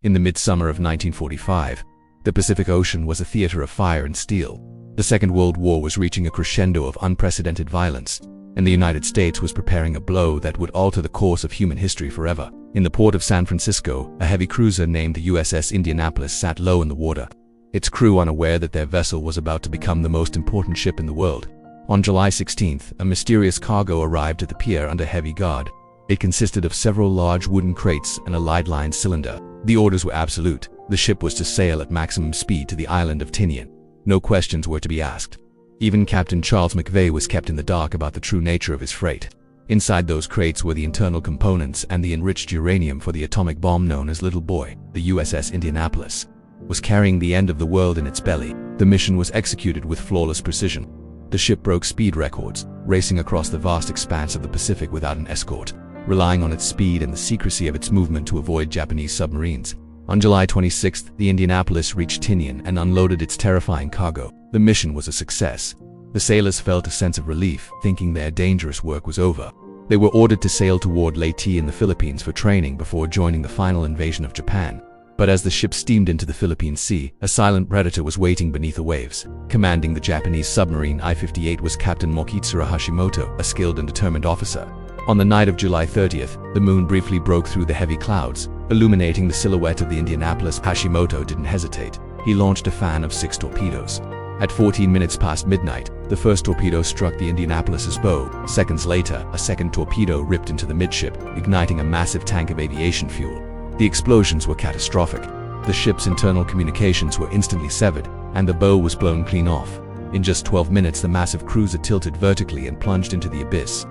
In the midsummer of 1945, the Pacific Ocean was a theater of fire and steel. The Second World War was reaching a crescendo of unprecedented violence, and the United States was preparing a blow that would alter the course of human history forever. In the port of San Francisco, a heavy cruiser named the USS Indianapolis sat low in the water, its crew unaware that their vessel was about to become the most important ship in the world. On July 16th, a mysterious cargo arrived at the pier under heavy guard. It consisted of several large wooden crates and a lead-lined cylinder. The orders were absolute. The ship was to sail at maximum speed to the island of Tinian. No questions were to be asked. Even Captain Charles McVay was kept in the dark about the true nature of his freight. Inside those crates were the internal components and the enriched uranium for the atomic bomb known as Little Boy. The USS Indianapolis was carrying the end of the world in its belly. The mission was executed with flawless precision. The ship broke speed records, racing across the vast expanse of the Pacific without an escort, relying on its speed and the secrecy of its movement to avoid Japanese submarines. On July 26th, the Indianapolis reached Tinian and unloaded its terrifying cargo. The mission was a success. The sailors felt a sense of relief, thinking their dangerous work was over. They were ordered to sail toward Leyte in the Philippines for training before joining the final invasion of Japan. But as the ship steamed into the Philippine Sea, a silent predator was waiting beneath the waves. Commanding the Japanese submarine I-58 was Captain Mokitsura Hashimoto, a skilled and determined officer. On the night of July 30th, the moon briefly broke through the heavy clouds, illuminating the silhouette of the Indianapolis. Hashimoto didn't hesitate. He launched a fan of 6 torpedoes. At 14 minutes past midnight, the first torpedo struck the Indianapolis's bow. Seconds later, a second torpedo ripped into the midship, igniting a massive tank of aviation fuel. The explosions were catastrophic. The ship's internal communications were instantly severed, and the bow was blown clean off. In just 12 minutes, the massive cruiser tilted vertically and plunged into the abyss.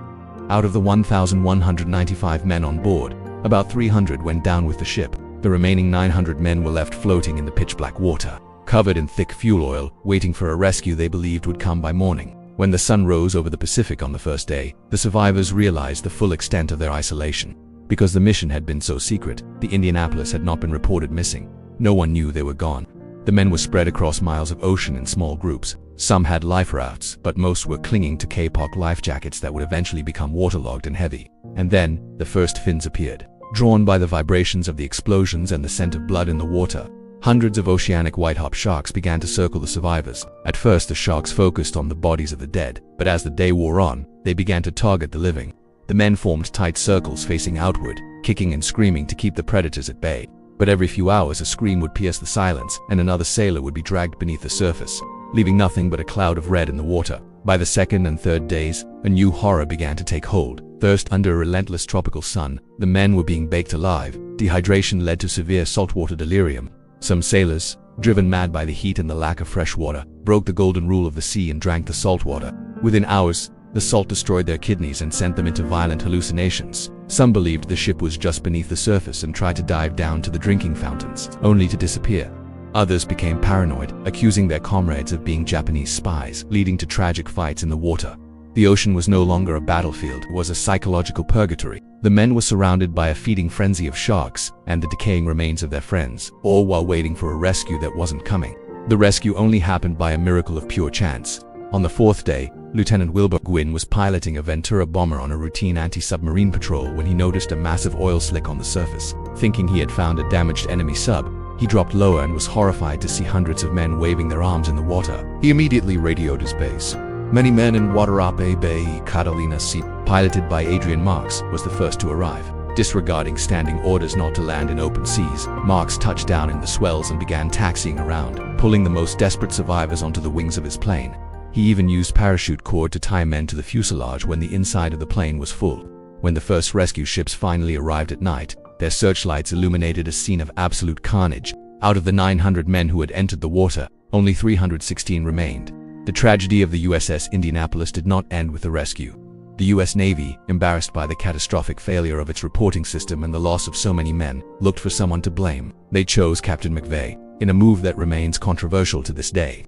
Out of the 1,195 men on board, about 300 went down with the ship. The remaining 900 men were left floating in the pitch-black water, covered in thick fuel oil, waiting for a rescue they believed would come by morning. When the sun rose over the Pacific on the first day, the survivors realized the full extent of their isolation. Because the mission had been so secret, the Indianapolis had not been reported missing. No one knew they were gone. The men were spread across miles of ocean in small groups. Some had life rafts, but most were clinging to Kapok life jackets that would eventually become waterlogged and heavy. And then, the first fins appeared. Drawn by the vibrations of the explosions and the scent of blood in the water, hundreds of oceanic white-hop sharks began to circle the survivors. At first, the sharks focused on the bodies of the dead, but as the day wore on, they began to target the living. The men formed tight circles facing outward, kicking and screaming to keep the predators at bay. But every few hours a scream would pierce the silence, and another sailor would be dragged beneath the surface, leaving nothing but a cloud of red in the water. By the second and third days, a new horror began to take hold. Thirst under a relentless tropical sun, the men were being baked alive. Dehydration led to severe saltwater delirium. Some sailors, driven mad by the heat and the lack of fresh water, broke the golden rule of the sea and drank the salt water. Within hours, the salt destroyed their kidneys and sent them into violent hallucinations. Some believed the ship was just beneath the surface and tried to dive down to the drinking fountains, only to disappear. Others became paranoid, accusing their comrades of being Japanese spies, leading to tragic fights in the water. The ocean was no longer a battlefield, it was a psychological purgatory. The men were surrounded by a feeding frenzy of sharks and the decaying remains of their friends, all while waiting for a rescue that wasn't coming. The rescue only happened by a miracle of pure chance. On the fourth day, Lieutenant Wilbur Gwynn was piloting a Ventura bomber on a routine anti-submarine patrol when he noticed a massive oil slick on the surface. Thinking he had found a damaged enemy sub, he dropped lower and was horrified to see hundreds of men waving their arms in the water. He immediately radioed his base. Many men in Guadarape Bay, Catalina Sea, piloted by Adrian Marks, was the first to arrive. Disregarding standing orders not to land in open seas, Marks touched down in the swells and began taxiing around, pulling the most desperate survivors onto the wings of his plane. He even used parachute cord to tie men to the fuselage when the inside of the plane was full. When the first rescue ships finally arrived at night, their searchlights illuminated a scene of absolute carnage. Out of the 900 men who had entered the water, only 316 remained. The tragedy of the USS Indianapolis did not end with the rescue. The US Navy, embarrassed by the catastrophic failure of its reporting system and the loss of so many men, looked for someone to blame. They chose Captain McVay, in a move that remains controversial to this day.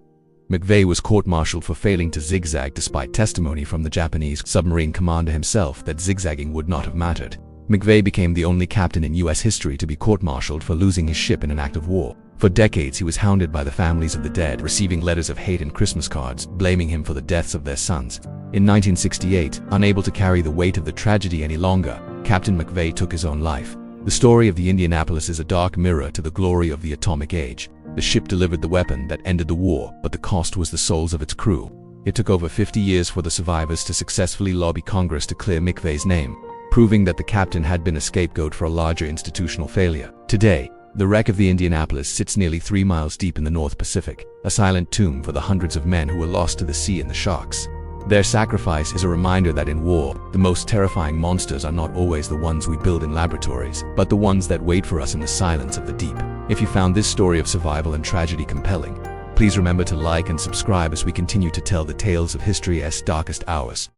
McVay was court-martialed for failing to zigzag despite testimony from the Japanese submarine commander himself that zigzagging would not have mattered. McVay became the only captain in US history to be court-martialed for losing his ship in an act of war. For decades he was hounded by the families of the dead, receiving letters of hate and Christmas cards, blaming him for the deaths of their sons. In 1968, unable to carry the weight of the tragedy any longer, Captain McVay took his own life. The story of the Indianapolis is a dark mirror to the glory of the atomic age. The ship delivered the weapon that ended the war, but the cost was the souls of its crew. It took over 50 years for the survivors to successfully lobby Congress to clear McVay's name, proving that the captain had been a scapegoat for a larger institutional failure. Today, the wreck of the Indianapolis sits nearly 3 miles deep in the North Pacific, a silent tomb for the hundreds of men who were lost to the sea and the sharks. Their sacrifice is a reminder that in war, the most terrifying monsters are not always the ones we build in laboratories, but the ones that wait for us in the silence of the deep. If you found this story of survival and tragedy compelling, please remember to like and subscribe as we continue to tell the tales of history's darkest hours.